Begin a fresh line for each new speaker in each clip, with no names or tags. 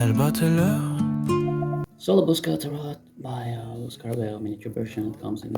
El.bateleur.
Sola Busca Tarot by Busca, a miniature version. It comes in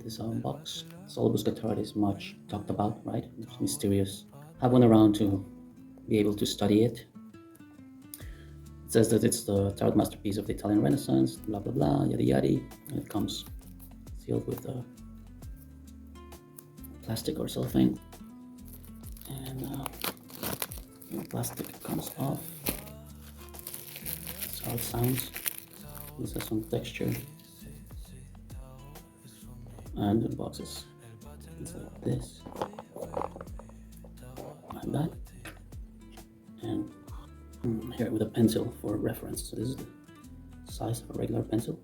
this box. Sola Busca Tarot is much talked about, right? It's mysterious. I have one around to be able to study it. It says that it's the tarot masterpiece of the Italian Renaissance, blah blah blah, yada yada. And it comes sealed with plastic or cellophane. And the plastic comes off. That's how it sounds. This has some texture. And the box is like this. Like that. And here with a pencil for reference. So this is the size of a regular pencil.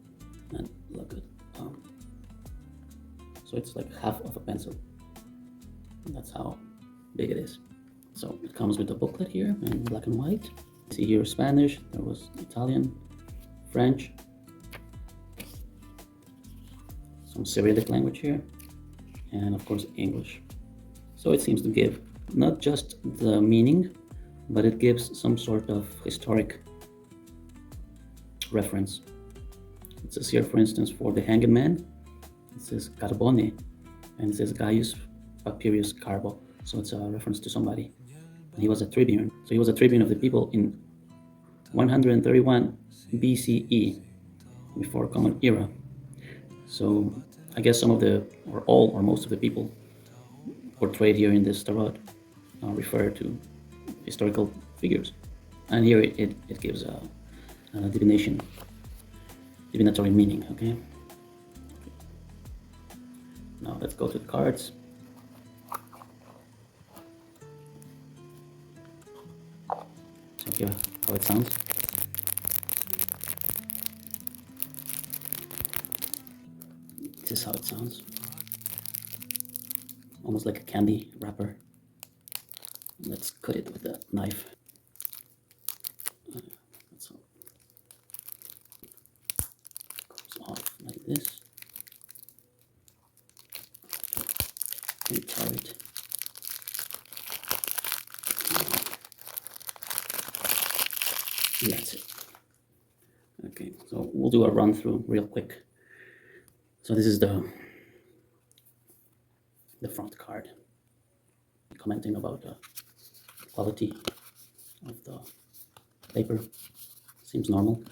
And look at so it's like half of a pencil. And that's how big it is. So it comes with a booklet here in black and white. You see here Spanish, there was Italian, French, some Cyrillic language here, and of course English. So it seems to give not just the meaning, but it gives some sort of historic reference. It says here, for instance, for the Hanged Man, it says Carbone, and it says Gaius Papirius Carbo. So it's a reference to somebody. And he was a tribune. So he was a tribune of the people in 131 BCE, before Common Era. So I guess some of the, or all, or most of the people portrayed here in this tarot refer to historical figures. And here it gives a divinatory meaning, okay? Now let's go to the cards. So here, how it sounds. This is how it sounds. Almost like a candy wrapper. Let's cut it with a knife. That's all. Comes off like this. And tear it. And that's it. Okay, so we'll do a run through real quick. So this is the front card, commenting about the quality of the paper. Seems normal.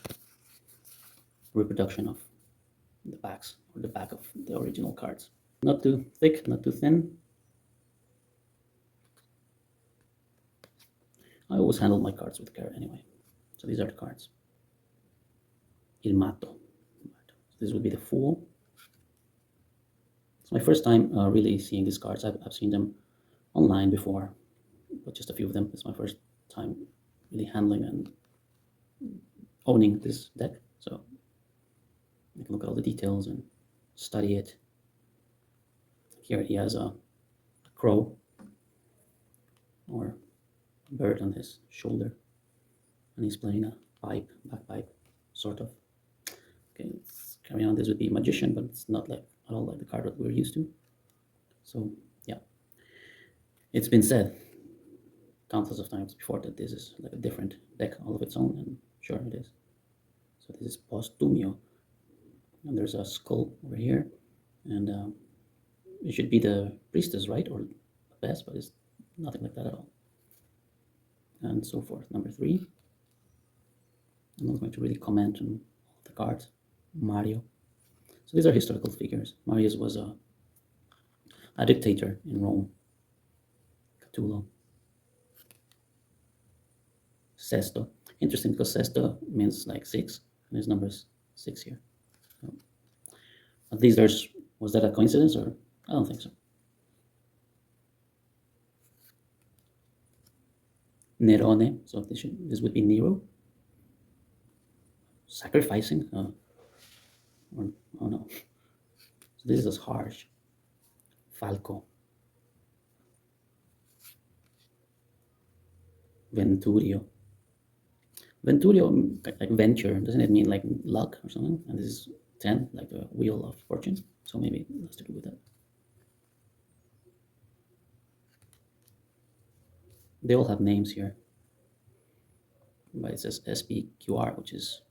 Reproduction of the backs, or the back of the original cards. Not too thick, not too thin. I always handle my cards with care anyway. So these are the cards. Il Mato. So this would be the Fool. It's my first time really seeing these cards. I've seen them online before, but just a few of them. It's my first time really handling and owning this deck. So I can look at all the details and study it. Here he has a crow or bird on his shoulder, and he's playing a pipe, bagpipe, sort of. Okay, let's carry on. This would be magician, but it's not like at all like the card that we're used to. So yeah, it's been said countless of times before that this is like a different deck all of its own, and sure it is. So this is Postumio, and there's a skull over here, and it should be the priestess, right, or the best, but it's nothing like that at all, and so forth. Number 3. I'm not going to really comment on all the cards. Mario. So these are historical figures. Marius was a dictator in Rome. Catulo. Sesto. Interesting because sesto means like 6, and his number is 6 here. So, at least was that a coincidence, or I don't think so. Nerone. So this would be Nero. Sacrificing. Or, oh no. So this is harsh. Falco. Venturio. Venturio, like venture, doesn't it mean like luck or something? And this is 10, like the wheel of fortune. So maybe it has to do with that. They all have names here. but it says SPQR, which is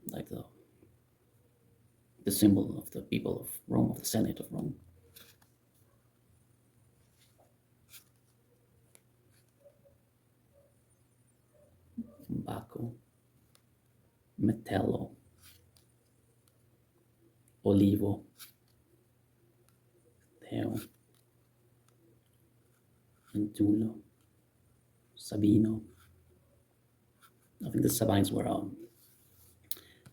like the symbol of the people of Rome, of the Senate of Rome. Baco, Metello, Olivo, Theo, Antulo, Sabino. I think the Sabines were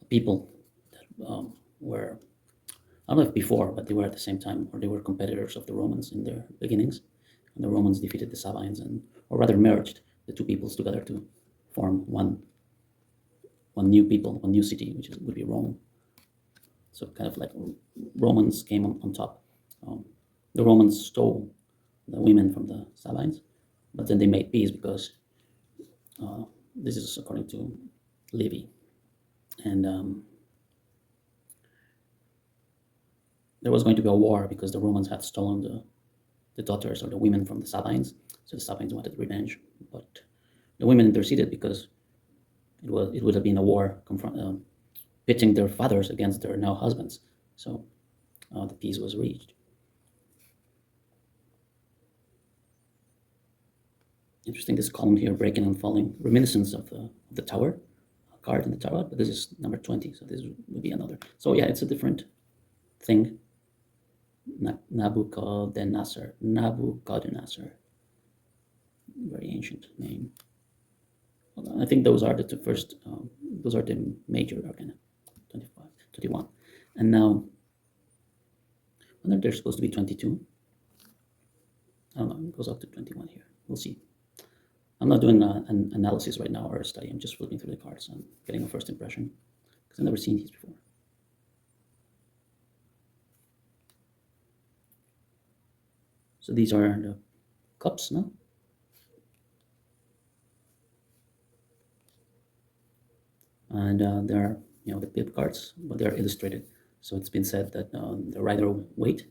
people that were, I don't know if before, but they were at the same time, or they were competitors of the Romans in their beginnings. And the Romans defeated the Sabines, or rather merged the two peoples together to form one new people, one new city, which would be Rome. So kind of like Romans came on top. The Romans stole the women from the Sabines, but then they made peace because this is according to Livy. And there was going to be a war because the Romans had stolen the daughters or the women from the Sabines. So the Sabines wanted revenge, but the women interceded because it would have been a war pitting their fathers against their now husbands. So the peace was reached. Interesting, this column here, breaking and falling, reminiscence of the tower, a card in the tower, but this is number 20, so this would be another. So yeah, it's a different thing. Nabucodonosor, very ancient name. I think those are the two first, those are the major arcana, 25, 21. And now, I wonder if there's supposed to be 22. I don't know, it goes up to 21 here. We'll see. I'm not doing an analysis right now or a study. I'm just flipping through the cards and getting a first impression because I've never seen these before. So these are the cups, no? And they're, the pip cards, but they're illustrated. So it's been said that the Rider Waite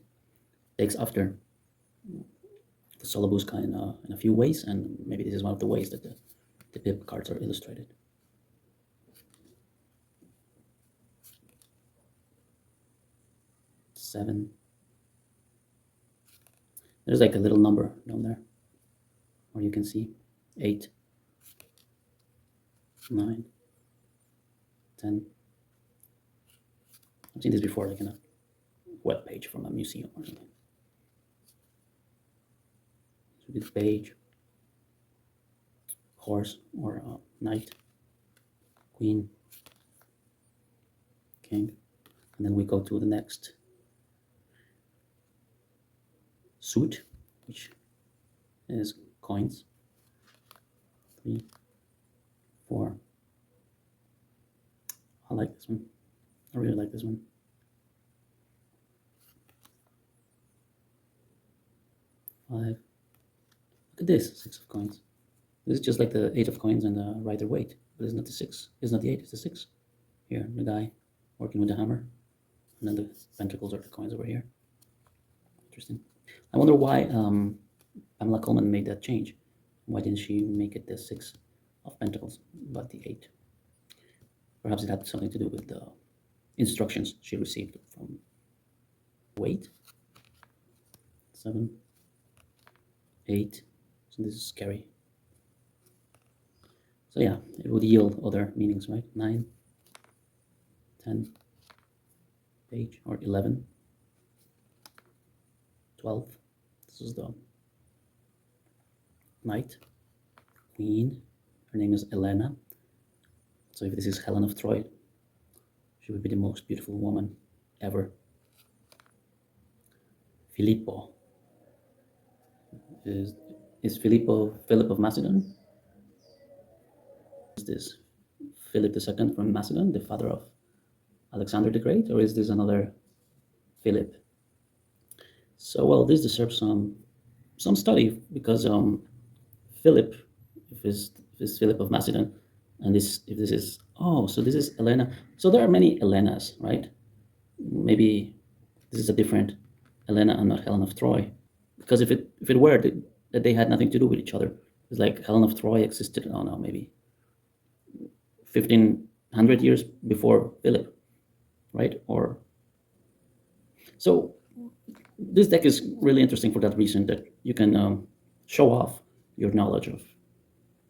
takes after the Sola Busca in a few ways, and maybe this is one of the ways that the pip cards are illustrated. Seven. There's like a little number down there, or you can see 8, 9, 10. I've seen this before, like in a web page from a museum or something. So this page, horse or knight, queen, king, and then we go to the next suit, which is coins. 3, 4. I like this one. I really like this one. 5. Look at this, 6 of coins. This is just like the 8 of coins and the Rider Waite, but it's not the 6. It's not the 8, it's the 6. Here, the guy working with the hammer, and then the pentacles are the coins over here. Interesting. I wonder why Pamela Coleman made that change. Why didn't she make it the 6 of pentacles, but the 8? Perhaps it had something to do with the instructions she received from Waite. 7, 8. So this is scary. So yeah, it would yield other meanings, right? 9, 10, page, or 11, 12. This is the knight, queen. Her name is Elena. So if this is Helen of Troy, she would be the most beautiful woman ever. Filippo. Is Filippo Philip of Macedon? Is this Philip II from Macedon, the father of Alexander the Great, or is this another Philip? So well, this deserves some study because Philip, if it's Philip of Macedon, and if this is so this is Elena. So there are many Elenas, right? Maybe this is a different Elena and not Helen of Troy, because if it were that they had nothing to do with each other, It's like Helen of Troy existed, I don't know, maybe 1500 years before Philip, right? Or so this deck is really interesting for that reason, that you can show off your knowledge of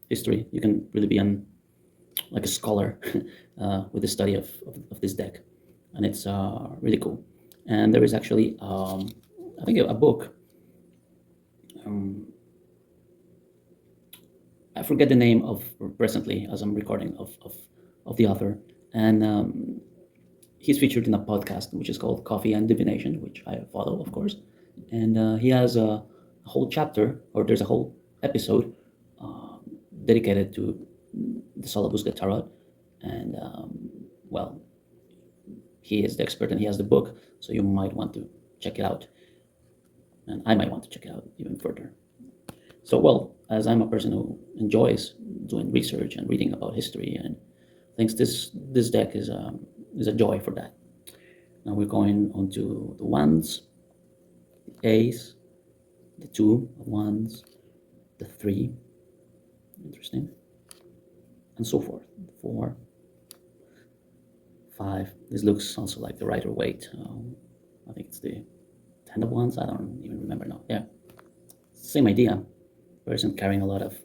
history. You can really be like a scholar with the study of this deck, and it's really cool. And there is actually, I think, a book. I forget the name of presently as I'm recording of the author, and he's featured in a podcast which is called Coffee and Divination, which I follow, of course. And he has a whole chapter, or there's a whole episode dedicated to the Sola Busca tarot. And well, he is the expert and he has the book, so you might want to check it out. And I might want to check it out even further. So, well, as I'm a person who enjoys doing research and reading about history and thinks this deck is a joy for that. Now we're going on to the ones, the ace, the 2 of wands, the 3, interesting, and so forth. 4, 5. This looks also like the Rider-Waite. I think it's the 10 of wands. I don't even remember now. Yeah, same idea. Person carrying a lot of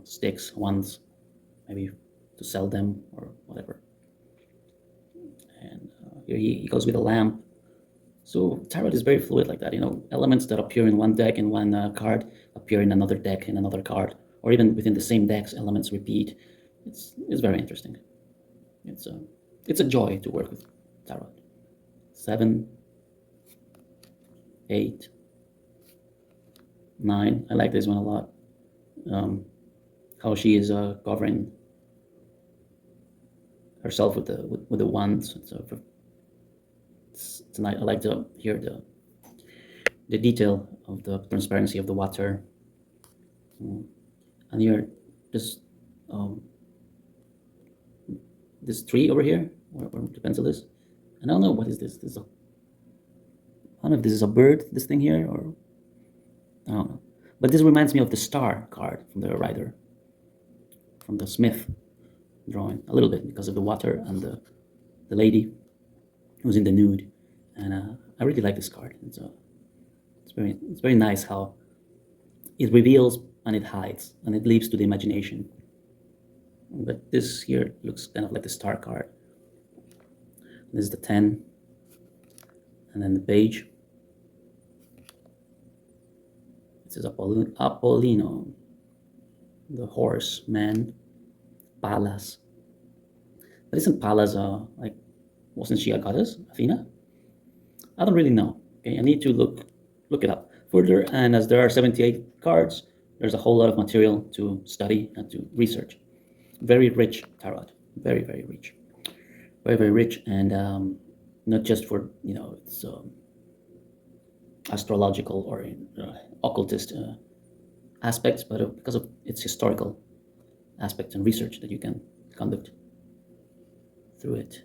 sticks, wands, maybe to sell them or whatever. And here he goes with a lamp. So tarot is very fluid like that. Elements that appear in one deck in one card appear in another deck in another card, or even within the same decks, elements repeat. It's very interesting. It's a joy to work with tarot. 7, 8, 9. I like this one a lot. How she is covering herself with the wands. Tonight I like to hear the detail of the transparency of the water. And here, this tree over here, where the pencil is. And I don't know what is this. I don't know if this is a bird, this thing here, or I don't know. But this reminds me of the star card from the Rider, from the Smith drawing, a little bit because of the water and the lady who's in the nude. And I really like this card. It's very nice how it reveals and it hides and it leaves to the imagination. But this here looks kind of like the star card. This is the 10, and then the page. This is Apollino, the horse, man, Pallas. But isn't Pallas wasn't she a goddess, Athena? I don't really know. Okay, I need to look it up further. And as there are 78 cards, there's a whole lot of material to study and to research. Very rich tarot, very, very rich, very, very rich, and not just for its astrological or occultist aspects, but because of its historical aspects and research that you can conduct through it.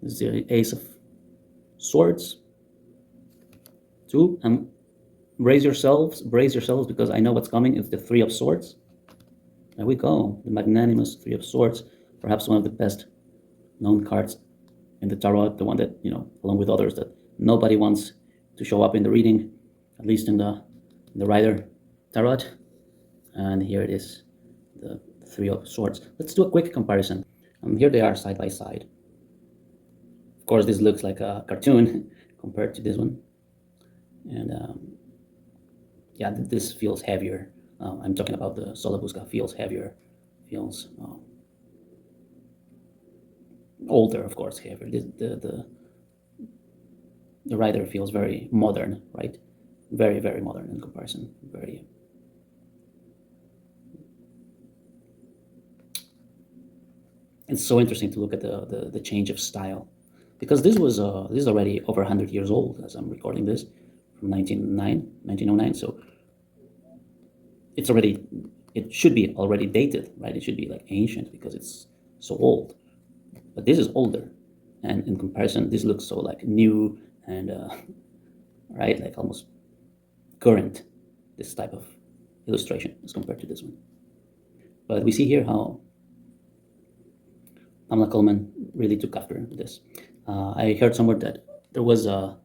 This is the Ace of Swords. 2, and brace yourselves, because I know what's coming. It's the 3 of Swords. There we go, the magnanimous 3 of Swords, perhaps one of the best known cards in the tarot, the one that, along with others, that nobody wants to show up in the reading, at least in the Rider tarot. And here it is, the 3 of Swords. Let's do a quick comparison. Here they are side by side. Of course, this looks like a cartoon compared to this one. And yeah, this feels heavier. I'm talking about the Sola Busca. Feels heavier, feels older, of course, heavier. The Rider feels very modern, right? Very, very modern in comparison. Very. It's so interesting to look at the change of style, because this is already over 100 years old as I'm recording this, from 1909. So it should be already dated, right? It should be like ancient because it's so old. But this is older, and in comparison, this looks so like new and right? Like almost current, this type of illustration as compared to this one. But we see here how Pamela Coleman really took after this. I heard somewhere that there was a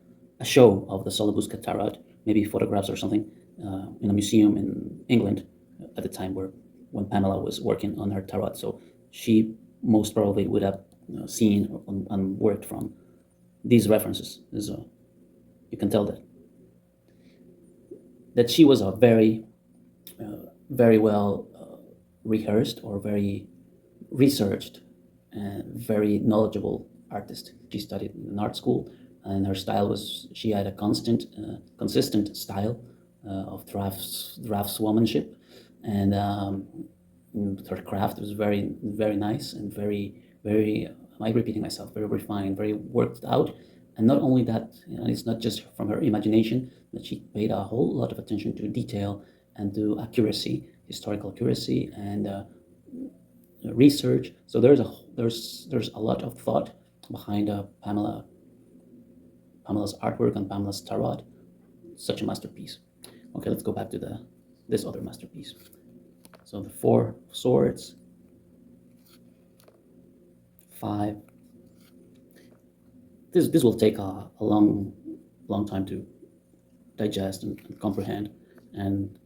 show of the Sola Busca tarot, maybe photographs or something, in a museum in England at the time when Pamela was working on her tarot. So she most probably would have seen and worked from these references. You can tell that she was a very well rehearsed or very researched and very knowledgeable artist. She studied in an art school, and her style was, she had a consistent style of draftswomanship, and her craft was very nice and very. Am I repeating myself? Very refined, very worked out, and not only that, it's not just from her imagination, but she paid a whole lot of attention to detail and to accuracy, historical accuracy, and research. So there's a lot of thought behind Pamela's artwork and Pamela's tarot. Such a masterpiece. Okay, let's go back to this other masterpiece. So the 4 swords, 5. This will take a long time to digest and comprehend. And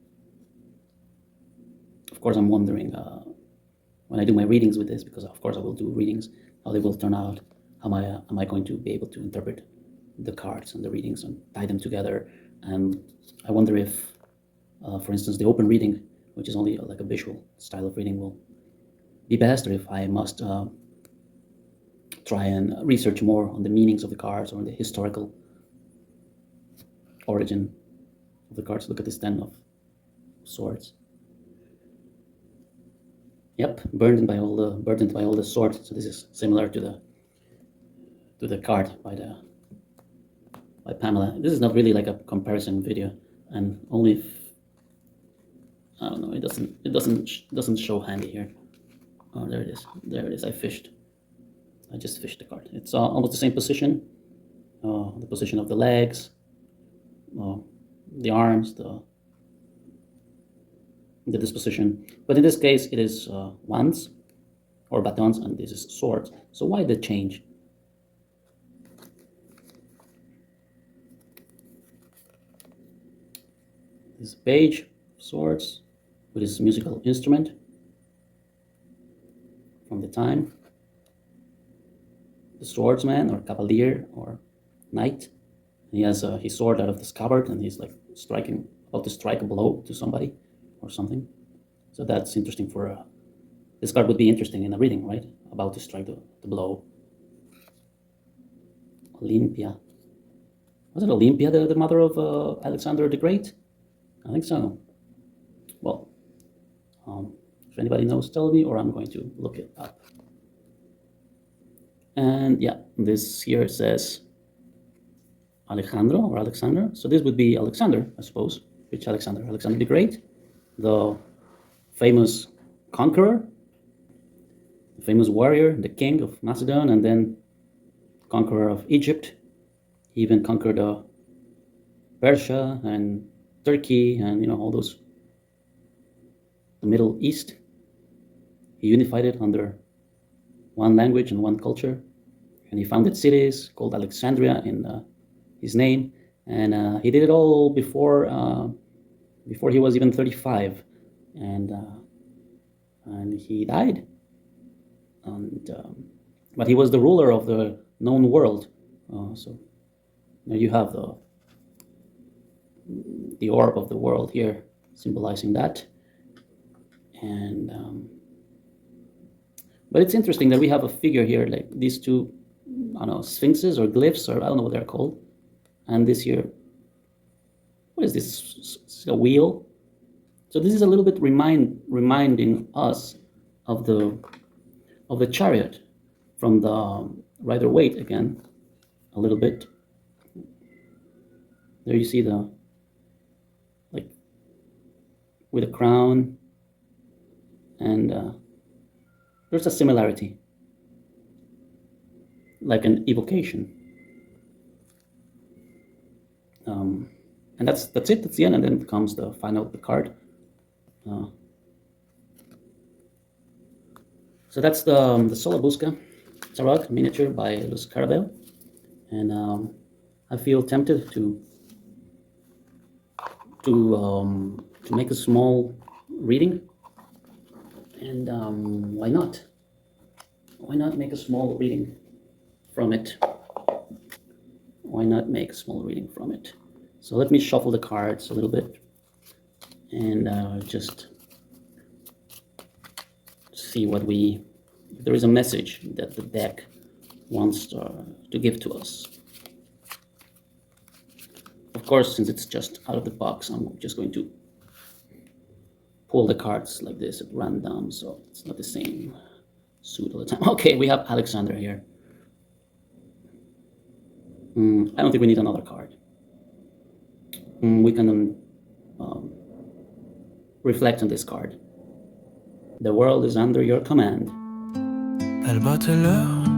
of course, I'm wondering when I do my readings with this, because of course I will do readings, how they will turn out. How am I going to be able to interpret the cards and the readings and tie them together? And I wonder if, for instance, the open reading, which is only like a visual style of reading, will be best, or if I must try and research more on the meanings of the cards or on the historical origin of the cards. Look at this 10 of swords. Yep, burdened by all the swords. So this is similar to the card by Pamela. This is not really like a comparison video, and only if, I don't know, it doesn't show handy here. Oh, there it is. I just fished the card. It's almost the same position, the position of the legs, the arms, the disposition. But in this case, it is wands or batons, and this is swords. So why the change? This page, swords, with his musical instrument from the time. The swordsman or cavalier or knight. And he has his sword out of the scabbard, and he's like about to strike a blow to somebody or something. So that's interesting for this card would be interesting in a reading, right? About to strike the blow. Olympia. Was it Olympia the mother of Alexander the Great? I think so. Well, if anybody knows, tell me, or I'm going to look it up. And yeah, this here says Alejandro or Alexander. So this would be Alexander, I suppose. Which Alexander? Alexander the Great, the famous conqueror, the famous warrior, the king of Macedon, and then conqueror of Egypt. He even conquered Persia and Turkey and all those, the Middle East. He unified it under one language and one culture, and he founded cities called Alexandria in his name, and he did it all before he was even 35, and he died. And but he was the ruler of the known world. So now you have the orb of the world here, symbolizing that. And but it's interesting that we have a figure here, like these two, I don't know, sphinxes or glyphs, or I don't know what they're called. And this here, what is this? It's a wheel. So this is a little bit reminding us of the chariot from the Rider Waite again, a little bit. There you see the, like, with a crown, and there's a similarity, like an evocation. And that's it. That's the end. And then comes the card. So that's the Sola Busca Tarot miniature by Luz Carabel, and I feel tempted to make a small reading, and why not? Why not make a small reading from it? Why not make a small reading from it? So let me shuffle the cards a little bit, and just see if there is a message that the deck wants to give to us. Of course, since it's just out of the box, I'm just going to pull the cards like this at random, so it's not the same suit all the time. Okay, we have Alexander here. I don't think we need another card. We can reflect on this card. The world is under your command.
El.bateleur